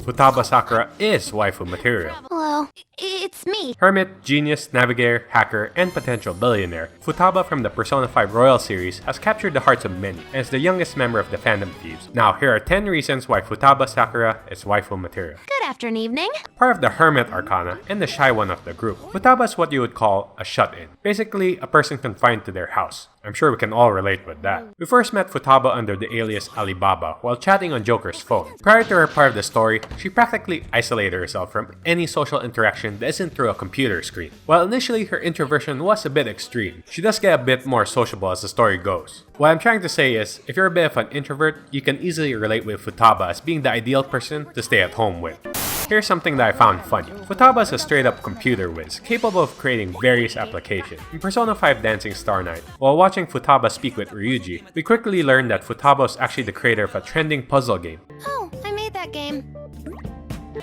Futaba Sakura is waifu material. Hello, it's me. Hermit, genius, navigator, hacker, and potential billionaire, Futaba from the Persona 5 Royal series has captured the hearts of many and is the youngest member of the Phantom Thieves. Now, here are 10 reasons why Futaba Sakura is waifu material. Good afternoon, evening. Part of the Hermit Arcana and the shy one of the group, Futaba is what you would call a shut-in. Basically, a person confined to their house. I'm sure we can all relate with that. We first met Futaba under the alias Alibaba while chatting on Joker's phone. Prior to her part of the story, she practically isolated herself from any social interaction that isn't through a computer screen. While initially her introversion was a bit extreme, she does get a bit more sociable as the story goes. What I'm trying to say is, if you're a bit of an introvert, you can easily relate with Futaba as being the ideal person to stay at home with. Here's something that I found funny. Futaba is a straight-up computer whiz, capable of creating various applications. In Persona 5 Dancing Star Night, while watching Futaba speak with Ryuji, we quickly learned that Futaba is actually the creator of a trending puzzle game. Oh, I made that game.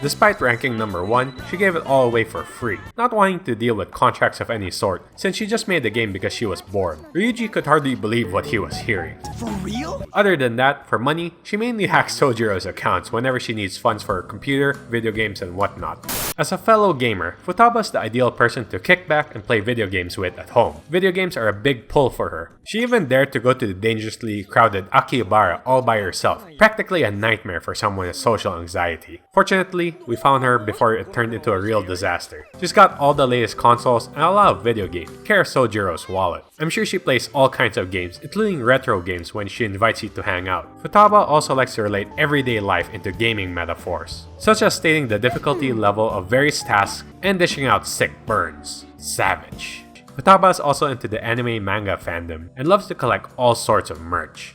Despite ranking number 1, she gave it all away for free, not wanting to deal with contracts of any sort, since she just made the game because she was bored. Ryuji could hardly believe what he was hearing. For real? Other than that, for money, she mainly hacks Sojiro's accounts whenever she needs funds for her computer, video games, and whatnot. As a fellow gamer, Futaba is the ideal person to kick back and play video games with at home. Video games are a big pull for her. She even dared to go to the dangerously crowded Akihabara all by herself, practically a nightmare for someone with social anxiety. Fortunately, we found her before it turned into a real disaster. She's got all the latest consoles and a lot of video games. Care of Sojiro's wallet. I'm sure she plays all kinds of games, including retro games when she invites you to hang out. Futaba also likes to relate everyday life into gaming metaphors, such as stating the difficulty level of various tasks and dishing out sick burns. Savage. Futaba is also into the anime manga fandom and loves to collect all sorts of merch.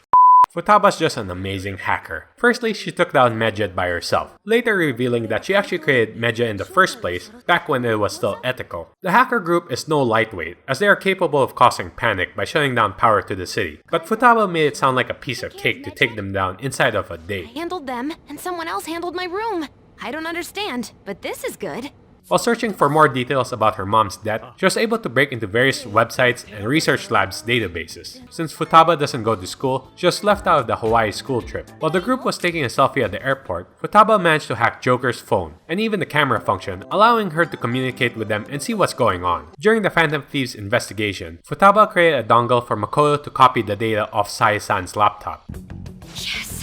Futaba's just an amazing hacker. Firstly, she took down Medjed by herself, later revealing that she actually created Medjed in the first place, back when it was still ethical. The hacker group is no lightweight, as they are capable of causing panic by shutting down power to the city, but Futaba made it sound like a piece of cake to take them down inside of a day. I handled them, and someone else handled my room. I don't understand, but this is good. While searching for more details about her mom's death, she was able to break into various websites and research labs' databases. Since Futaba doesn't go to school, she was left out of the Hawaii school trip. While the group was taking a selfie at the airport, Futaba managed to hack Joker's phone, and even the camera function, allowing her to communicate with them and see what's going on. During the Phantom Thieves investigation, Futaba created a dongle for Makoto to copy the data off Sai-san's laptop. Yes.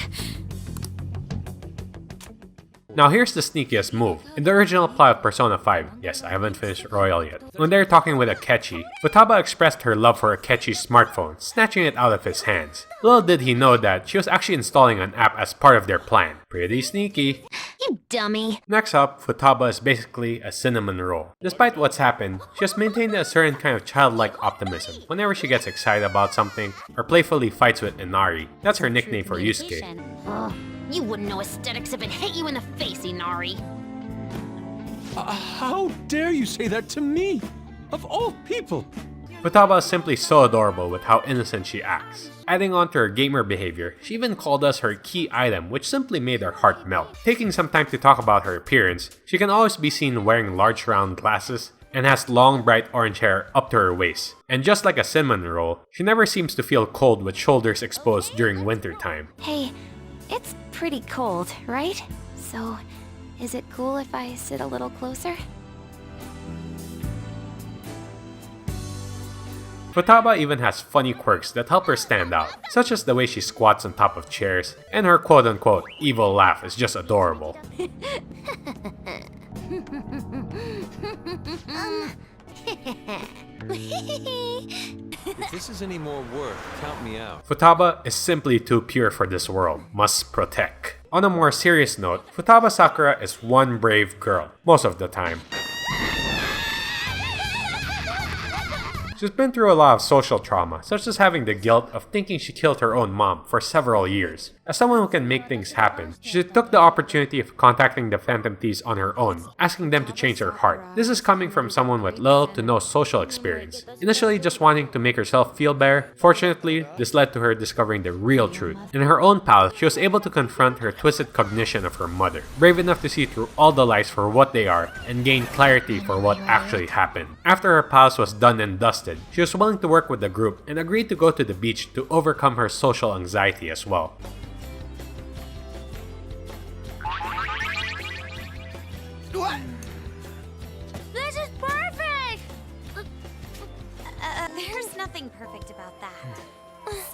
Now here's the sneakiest move. In the original plot of Persona 5, yes, I haven't finished Royal yet, when they're talking with Akechi, Futaba expressed her love for Akechi's smartphone, snatching it out of his hands. Little did he know that she was actually installing an app as part of their plan. Pretty sneaky. You dummy. Next up, Futaba is basically a cinnamon roll. Despite what's happened, she has maintained a certain kind of childlike optimism whenever she gets excited about something or playfully fights with Inari. That's her nickname for Yusuke. Oh, you wouldn't know aesthetics if it hit you in the face, Inari. How dare you say that to me? Of all people! Futaba is simply so adorable with how innocent she acts. Adding on to her gamer behavior, she even called us her key item, which simply made our heart melt. Taking some time to talk about her appearance, she can always be seen wearing large round glasses and has long bright orange hair up to her waist. And just like a cinnamon roll, she never seems to feel cold with shoulders exposed during winter time. Hey, it's pretty cold, right? So, is it cool if I sit a little closer? Futaba even has funny quirks that help her stand out, such as the way she squats on top of chairs, and her quote-unquote evil laugh is just adorable. If this is any more work, count me out. Futaba is simply too pure for this world, must protect. On a more serious note, Futaba Sakura is one brave girl, most of the time. She's been through a lot of social trauma, such as having the guilt of thinking she killed her own mom for several years. As someone who can make things happen, she took the opportunity of contacting the Phantom Thieves on her own, asking them to change her heart. This is coming from someone with little to no social experience, initially just wanting to make herself feel better. Fortunately, this led to her discovering the real truth. In her own path, she was able to confront her twisted cognition of her mother, brave enough to see through all the lies for what they are, and gain clarity for what actually happened. After her past was done and dusted, she was willing to work with the group and agreed to go to the beach to overcome her social anxiety as well. What? This is perfect! There's nothing perfect about that.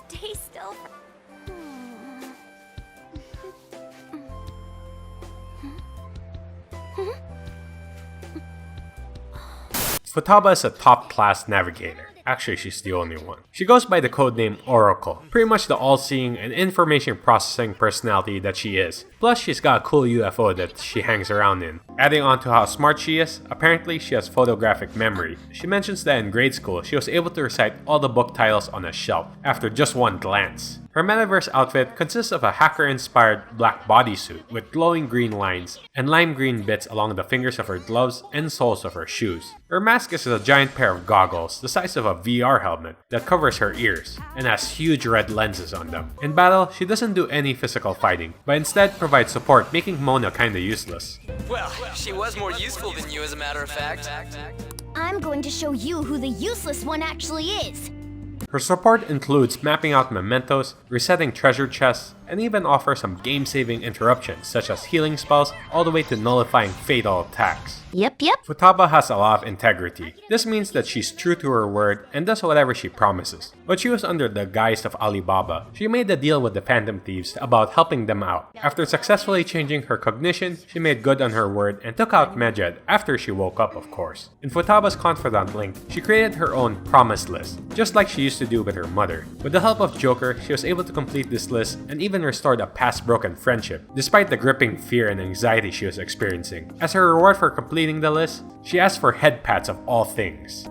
Stay still. Futaba is a top-class navigator. Actually, she's the only one. She goes by the codename Oracle, pretty much the all-seeing and information processing personality that she is. Plus, she's got a cool UFO that she hangs around in. Adding on to how smart she is, apparently she has photographic memory. She mentions that in grade school, she was able to recite all the book titles on a shelf after just one glance. Her metaverse outfit consists of a hacker-inspired black bodysuit with glowing green lines and lime green bits along the fingers of her gloves and soles of her shoes. Her mask is a giant pair of goggles the size of a VR helmet that covers her ears and has huge red lenses on them. In battle, she doesn't do any physical fighting, but instead provides support, making Mona kinda useless. Well, she was more useful than you, as a matter of fact. I'm going to show you who the useless one actually is. Her support includes mapping out mementos, resetting treasure chests, and even offers some game-saving interruptions such as healing spells all the way to nullifying fatal attacks. Yep. Futaba has a lot of integrity. This means that she's true to her word and does whatever she promises. When she was under the guise of Alibaba, she made a deal with the Phantom Thieves about helping them out. After successfully changing her cognition, she made good on her word and took out Medjed after she woke up, of course. In Futaba's confidant link, she created her own promise list, just like she used to do with her mother. With the help of Joker, she was able to complete this list and even restored a past broken friendship, despite the gripping fear and anxiety she was experiencing. As her reward for completing the list, she asked for head pats of all things.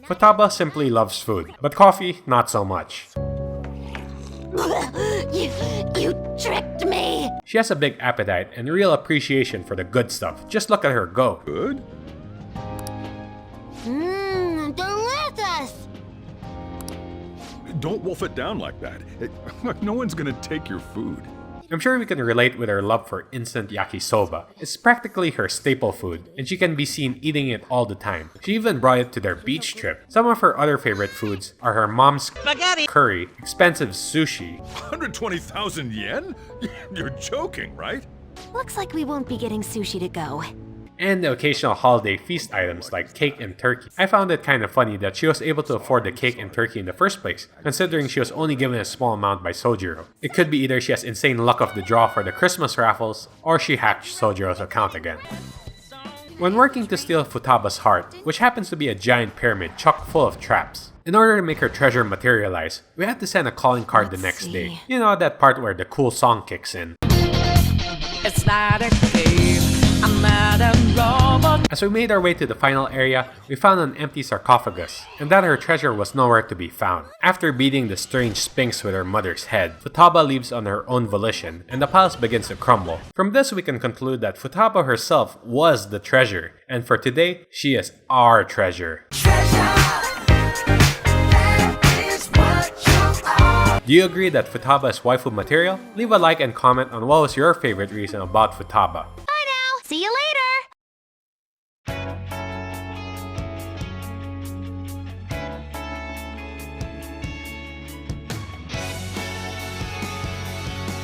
Futaba simply loves food, but coffee, not so much. You tricked me! She has a big appetite and real appreciation for the good stuff. Just look at her go. Good? Delicious! Don't wolf it down like that. No one's gonna take your food. I'm sure we can relate with her love for instant yakisoba. It's practically her staple food, and she can be seen eating it all the time. She even brought it to their beach trip. Some of her other favorite foods are her mom's spaghetti, curry, expensive sushi, 120,000 yen? You're joking, right? Looks like we won't be getting sushi to go. and the occasional holiday feast items like cake and turkey. I found it kind of funny that she was able to afford the cake and turkey in the first place, considering she was only given a small amount by Sojiro. It could be either she has insane luck of the draw for the Christmas raffles, or she hacked Sojiro's account again. When working to steal Futaba's heart, which happens to be a giant pyramid chock full of traps, in order to make her treasure materialize, we had to send a calling card the next day. You know, that part where the cool song kicks in. It's not a game, I'm not a robot. As we made our way to the final area, we found an empty sarcophagus, and that her treasure was nowhere to be found. After beating the strange sphinx with her mother's head, Futaba leaves on her own volition, and the palace begins to crumble. From this we can conclude that Futaba herself was the treasure, and for today, she is our treasure. Do you agree that Futaba is waifu material? Leave a like and comment on what was your favorite reason about Futaba.